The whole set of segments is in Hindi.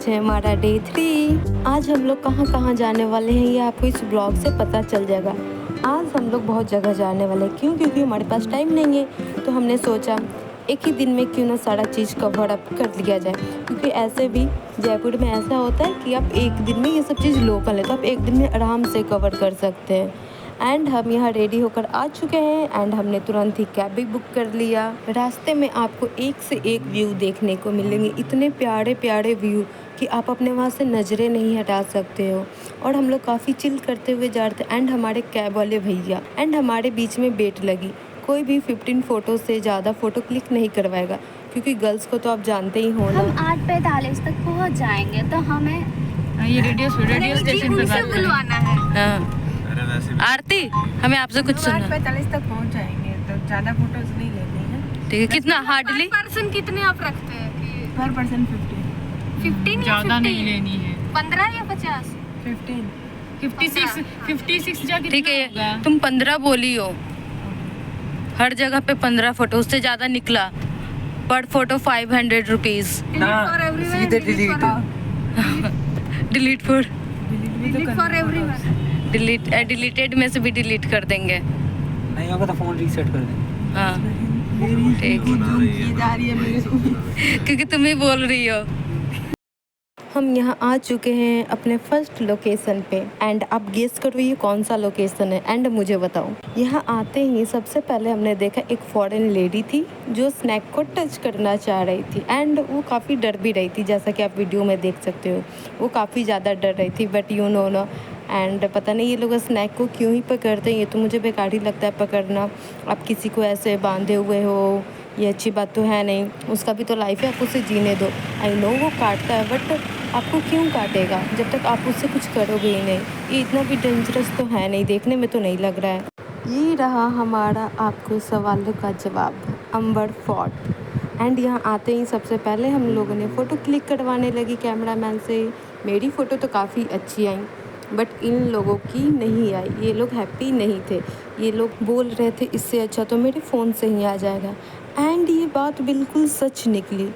आज है हमारा डे 3। आज हम लोग कहाँ कहाँ जाने वाले हैं ये आपको इस ब्लॉग से पता चल जाएगा। आज हम लोग बहुत जगह जाने वाले हैं। क्यों? क्योंकि हमारे पास टाइम नहीं है, तो हमने सोचा एक ही दिन में क्यों ना सारा चीज़ कवर अप कर लिया जाए। क्योंकि ऐसे भी जयपुर में ऐसा होता है कि आप एक दिन में ये सब चीज़ लोकल है, तो आप एक दिन में आराम से कवर कर सकते हैं। एंड हम यहाँ रेडी होकर आ चुके हैं एंड हमने तुरंत ही कैब भी बुक कर लिया। रास्ते में आपको एक से एक व्यू देखने को मिलेंगे, इतने प्यारे प्यारे व्यू कि आप अपने वहाँ से नज़रें नहीं हटा सकते हो। और हम लोग काफ़ी चिल करते हुए जा रहे थे एंड हमारे कैब वाले भैया एंड हमारे बीच में बेट लगी। कोई भी 15 फ़ोटो से ज़्यादा फ़ोटो क्लिक नहीं करवाएगा, क्योंकि गर्ल्स को तो आप जानते ही हो ना। हम 8:45 तक पहुँच जाएंगे, तो हमें ये रेडियो स्टेशन पे बात बुलवाना है। हाँ। आरती, हमें आपसे कुछ सुनना। 8:45 तक पहुंच जाएंगे, तो ज़्यादा फोटोज नहीं लेनी है। ठीक है, कितना हार्डली पर्सन कितने आप रखते हैं कि पर पर्सन 15 या 50? नहीं लेनी है। 15 या 50? 15। 56 जाके ठीक है, तुम 15 बोली हो। हर जगह पे 15 फोटो, उससे ज्यादा निकला पर फोटो 500 रुपीज। सीधे डिलीट फॉर एवरीवन। डिलीटेड में से भी डिलीट कर देंगे। नहीं होगा तो फोन रीसेट कर देंगे। हाँ ठीक है, क्योंकि तुम ही बोल रही हो। हम यहाँ आ चुके हैं अपने फर्स्ट लोकेशन पे एंड आप गेस करो ये कौन सा लोकेशन है एंड मुझे बताओ। यहाँ आते ही सबसे पहले हमने देखा एक फॉरेन लेडी थी जो स्नैक को टच करना चाह रही थी एंड वो काफ़ी डर भी रही थी, जैसा कि आप वीडियो में देख सकते हो। वो काफ़ी ज़्यादा डर रही थी, बट यू नो ना। एंड पता नहीं ये लोग स्नैक को क्यों ही पकड़ते हैं, ये तो मुझे बेकार ही लगता है पकड़ना। आप किसी को ऐसे बांधे हुए हो, ये अच्छी बात तो है नहीं। उसका भी तो लाइफ है, आप उसे जीने दो। आई नो वो काटता है, बट आपको क्यों काटेगा जब तक आप उससे कुछ करोगे ही नहीं। ये इतना भी डेंजरस तो है नहीं, देखने में तो नहीं लग रहा है। ये रहा हमारा आपको सवालों का जवाब, अंबर फोर्ट। एंड यहाँ आते ही सबसे पहले हम लोगों ने फ़ोटो क्लिक करवाने लगी कैमरामैन से। मेरी फ़ोटो तो काफ़ी अच्छी आई, बट इन लोगों की नहीं आई। ये लोग हैप्पी नहीं थे, ये लोग बोल रहे थे इससे अच्छा तो मेरे फ़ोन से ही आ जाएगा। एंड ये बात बिल्कुल सच निकली,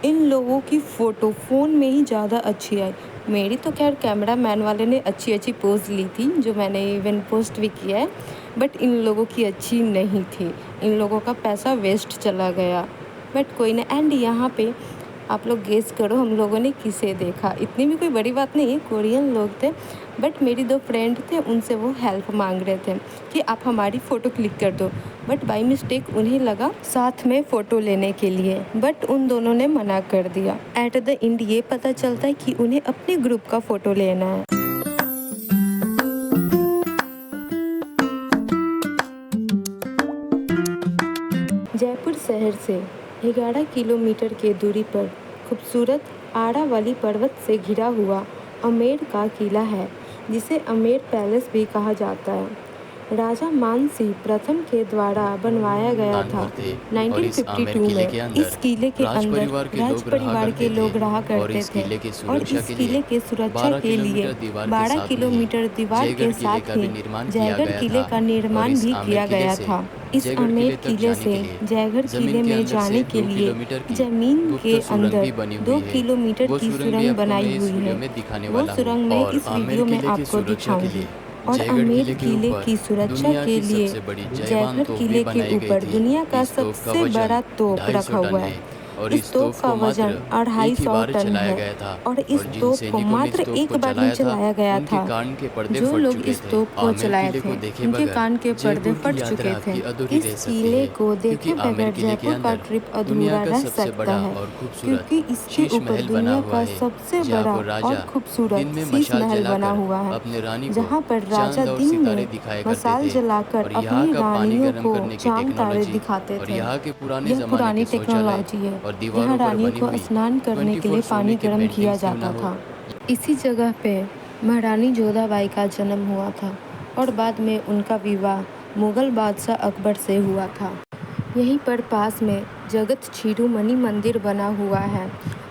इन लोगों की फ़ोटो फ़ोन में ही ज़्यादा अच्छी आई। मेरी तो खैर कैमरा मैन वाले ने अच्छी अच्छी पोज़ ली थी, जो मैंने इवन पोस्ट भी किया है, बट इन लोगों की अच्छी नहीं थी। इन लोगों का पैसा वेस्ट चला गया, बट कोई ना। एंड यहाँ पे आप लोग गेस करो हम लोगों ने किसे देखा। इतनी भी कोई बड़ी बात नहीं है, कोरियन लोग थे, बट मेरी 2 फ्रेंड थे, उनसे वो हेल्प मांग रहे थे कि आप हमारी फ़ोटो क्लिक कर दो। बट बाय मिस्टेक उन्हें लगा साथ में फ़ोटो लेने के लिए, बट उन दोनों ने मना कर दिया। एट द एंड ये पता चलता है कि उन्हें अपने ग्रुप का फ़ोटो लेना है। जयपुर शहर से 11 किलोमीटर के दूरी पर खूबसूरत आरावली पर्वत से घिरा हुआ आमेर का किला है, जिसे आमेर पैलेस भी कहा जाता है। राजा मानसिंह प्रथम के द्वारा बनवाया गया था 1952 में। इस किले के अंदर राज परिवार के लोग रहा करते थे और इस किले के सुरक्षा के लिए 12 किलोमीटर दीवार के साथ ही जयगढ़ किले का निर्माण भी किया गया था। इस आमेर किले से जयगढ़ किले में जाने के लिए जमीन के अंदर 2 किलोमीटर की सुरंग बनाई हुई है। वो सुरंग मैं इस वीडियो में आपको दिखाऊंगी। और आमेर किले की सुरक्षा के लिए जयगढ़ किले के ऊपर दुनिया का सबसे बड़ा तोप रखा हुआ है। इस तोप का वजन 250 टन है और इस तोप को मात्र एक बार ही चलाया गया था। जो लोग इस तोप को चलाए थे उनके कान के पर्दे फट चुके थे। इस किले को देखे बगैर जयपुर का ट्रिप अधूरा रह सकता है, क्योंकि इसके ऊपर दुनिया का सबसे बड़ा और खूबसूरत शीश महल बना हुआ है, जहाँ पर राजा दिन में मसाल जलाकर अपनी रानियों को चांद तारे दिखाते थे। यह पुरानी टेक्नोलॉजी है। यहाँ रानी को स्नान करने के लिए पानी गर्म किया जाता था। इसी जगह पे महारानी जोधाबाई का जन्म हुआ था और बाद में उनका विवाह मुगल बादशाह अकबर से हुआ था। यहीं पर पास में जगत शिरोमणि मंदिर बना हुआ है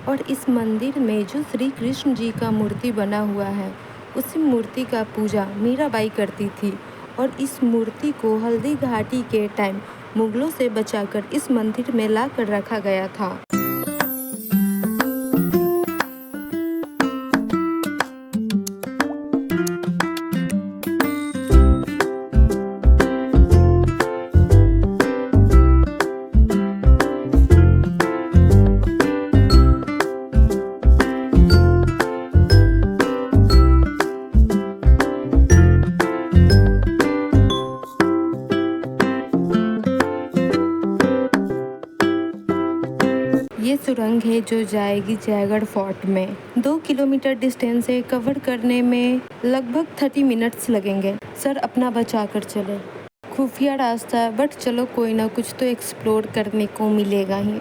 और इस मंदिर में जो श्री कृष्ण जी का मूर्ति बना हुआ है, उसी मूर्ति का पूजा मीराबाई करती थी और इस मूर्ति को हल्दी घाटी के टाइम मुगलों से बचाकर इस मंदिर में ला कर रखा गया था। सुरंग है जो जाएगी जयगढ़ फोर्ट में। 2 किलोमीटर डिस्टेंस है, कवर करने में लगभग 30 मिनट्स लगेंगे। सर अपना बचा कर चले। खुफिया रास्ता है बट चलो कोई ना, कुछ तो एक्सप्लोर करने को मिलेगा ही।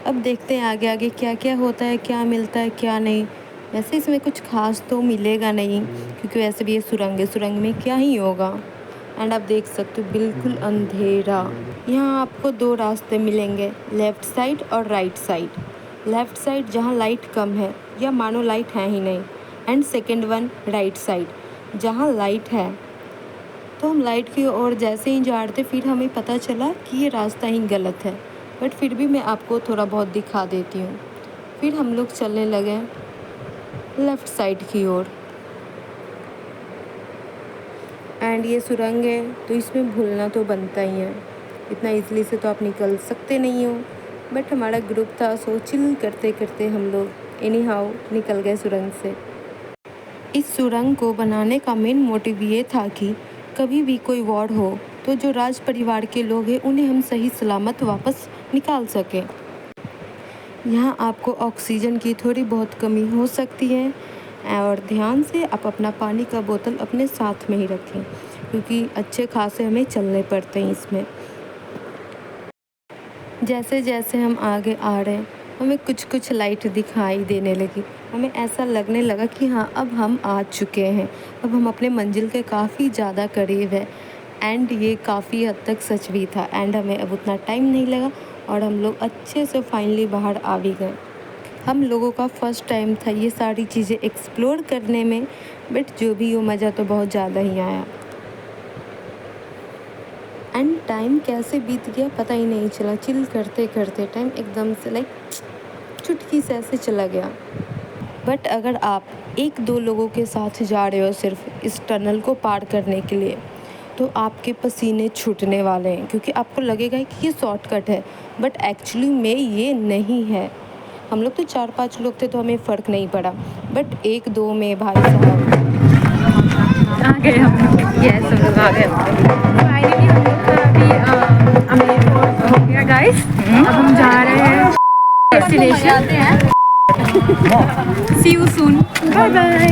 अब देखते हैं आगे आगे क्या क्या होता है, क्या मिलता है क्या नहीं। वैसे इसमें कुछ खास तो मिलेगा नहीं क्योंकि वैसे भी ये सुरंग है, सुरंग में क्या ही होगा। एंड आप देख सकते हो बिल्कुल अंधेरा। यहाँ आपको 2 रास्ते मिलेंगे, लेफ़्ट साइड और राइट साइड। लेफ़्ट साइड जहाँ लाइट कम है या मानो लाइट है ही नहीं, and second one right side जहाँ लाइट है। तो हम लाइट की ओर जैसे ही जा रहे थे फिर हमें पता चला कि ये रास्ता ही गलत है, बट फिर भी मैं आपको थोड़ा बहुत दिखा देती हूँ। फिर हम लोग चलने लगे लेफ़्ट साइड की ओर। एंड ये सुरंग है तो इसमें भूलना तो बनता ही है, इतना इजीली से तो आप निकल सकते नहीं हो। बट हमारा ग्रुप था सो चिल करते करते हम लोग एनी हाउ निकल गए सुरंग से। इस सुरंग को बनाने का मेन मोटिव ये था कि कभी भी कोई वॉर हो तो जो राज परिवार के लोग हैं उन्हें हम सही सलामत वापस निकाल सकें। यहाँ आपको ऑक्सीजन की थोड़ी बहुत कमी हो सकती है और ध्यान से आप अपना पानी का बोतल अपने साथ में ही रखें क्योंकि अच्छे खासे हमें चलने पड़ते हैं इसमें। जैसे जैसे हम आगे आ रहे हैं हमें कुछ कुछ लाइट दिखाई देने लगी। हमें ऐसा लगने लगा कि हाँ अब हम आ चुके हैं, अब हम अपने मंजिल के काफ़ी ज़्यादा करीब है। एंड ये काफ़ी हद तक सच भी था। एंड हमें अब उतना टाइम नहीं लगा और हम लोग अच्छे से फाइनली बाहर आ भी गए। हम लोगों का फर्स्ट टाइम था ये सारी चीज़ें एक्सप्लोर करने में, बट जो भी हो मज़ा तो बहुत ज़्यादा ही आया। एंड टाइम कैसे बीत गया पता ही नहीं चला, चिल करते करते टाइम एकदम से लाइक चुटकी से ऐसे चला गया। बट अगर आप 1-2 लोगों के साथ जा रहे हो सिर्फ इस टनल को पार करने के लिए तो आपके पसीने छूटने वाले हैं क्योंकि आपको लगेगा कि ये शॉर्टकट है, बट एक्चुअली में ये नहीं है। हम लोग तो 4-5 लोग थे तो हमें फ़र्क नहीं पड़ा, बट 1-2 में भाई साहब आ गए हम लोग। यस हम लोग आ गए फाइनली। हम लोग का अभी अमेर हो गया गाइस। अब हम जा रहे हैं destination. See you soon, bye bye.